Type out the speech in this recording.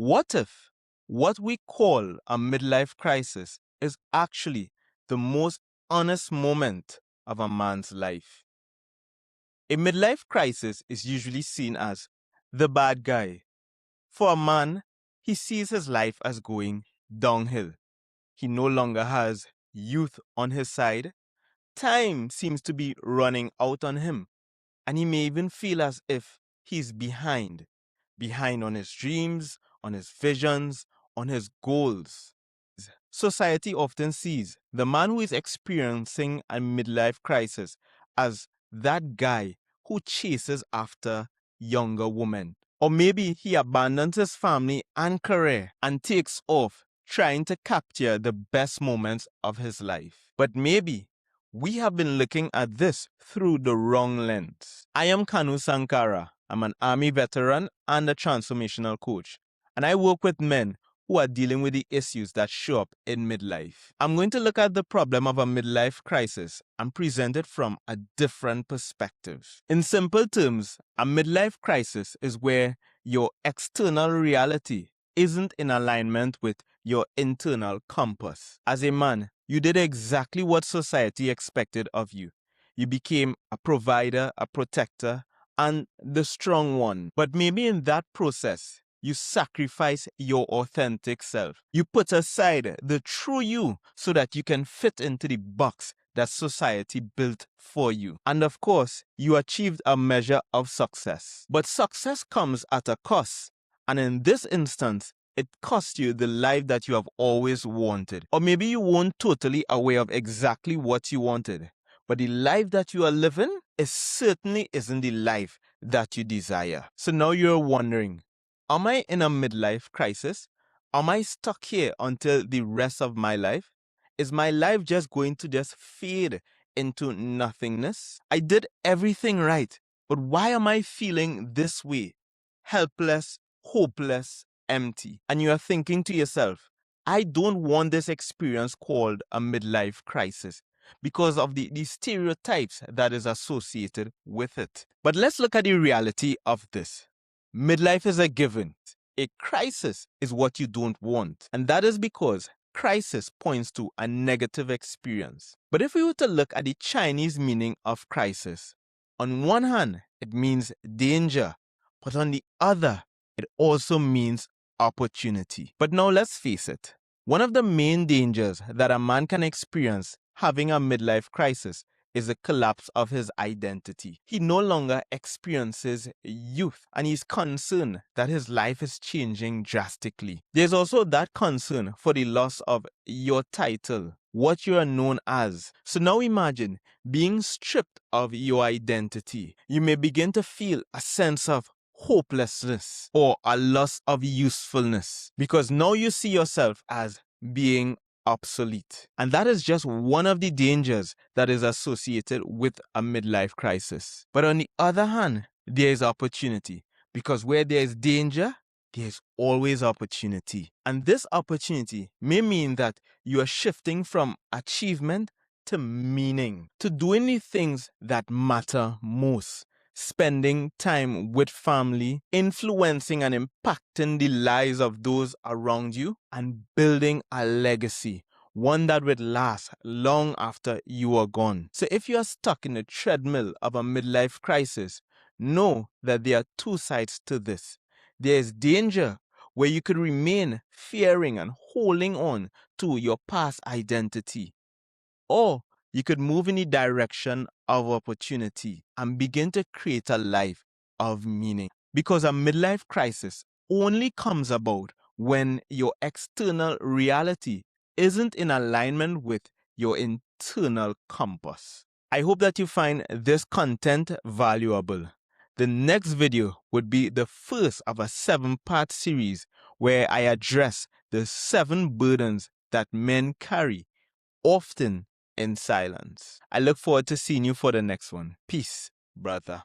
What if what we call a midlife crisis is actually the most honest moment of a man's life? A midlife crisis is usually seen as the bad guy. For a man, he sees his life as going downhill. He no longer has youth on his side. Time seems to be running out on him, and he may even feel as if he's behind on his dreams, on his visions, on his goals. Society often sees the man who is experiencing a midlife crisis as that guy who chases after younger women. Or maybe he abandons his family and career and takes off trying to capture the best moments of his life. But maybe we have been looking at this through the wrong lens. I am Kanu Sankara. I'm an Army veteran and a transformational coach, and I work with men who are dealing with the issues that show up in midlife. I'm going to look at the problem of a midlife crisis and present it from a different perspective. In simple terms, a midlife crisis is where your external reality isn't in alignment with your internal compass. As a man, you did exactly what society expected of you. You became a provider, a protector, and the strong one. But maybe in that process, you sacrifice your authentic self. You put aside the true you so that you can fit into the box that society built for you. And of course, you achieved a measure of success. But success comes at a cost. And in this instance, it cost you the life that you have always wanted. Or maybe you weren't totally aware of exactly what you wanted. But the life that you are living certainly isn't the life that you desire. So now you're wondering, am I in a midlife crisis? Am I stuck here until the rest of my life? Is my life just going to just fade into nothingness? I did everything right, but why am I feeling this way? Helpless, hopeless, empty. And you are thinking to yourself, I don't want this experience called a midlife crisis because of the stereotypes that is associated with it. But let's look at the reality of this. Midlife is a given. A crisis is what you don't want. And that is because crisis points to a negative experience. But if we were to look at the Chinese meaning of crisis, on one hand, it means danger. But on the other, it also means opportunity. But now let's face it. One of the main dangers that a man can experience having a midlife crisis is the collapse of his identity. He no longer experiences youth, and he's concerned that his life is changing drastically. There's also that concern for the loss of your title, what you are known as. So now imagine being stripped of your identity. You may begin to feel a sense of hopelessness or a loss of usefulness because now you see yourself as being obsolete. And that is just one of the dangers that is associated with a midlife crisis. But on the other hand, there is opportunity because where there is danger, there is always opportunity. And this opportunity may mean that you are shifting from achievement to meaning, to doing the things that matter most. Spending time with family, influencing and impacting the lives of those around you, and building a legacy, one that would last long after you are gone. So if you are stuck in the treadmill of a midlife crisis, know that there are two sides to this. There is danger where you could remain fearing and holding on to your past identity, or you could move in the direction of opportunity and begin to create a life of meaning. Because a midlife crisis only comes about when your external reality isn't in alignment with your internal compass. I hope that you find this content valuable. The next video would be the first of a 7-part series where I address the 7 burdens that men carry, often in silence. I look forward to seeing you for the next one. Peace, brother.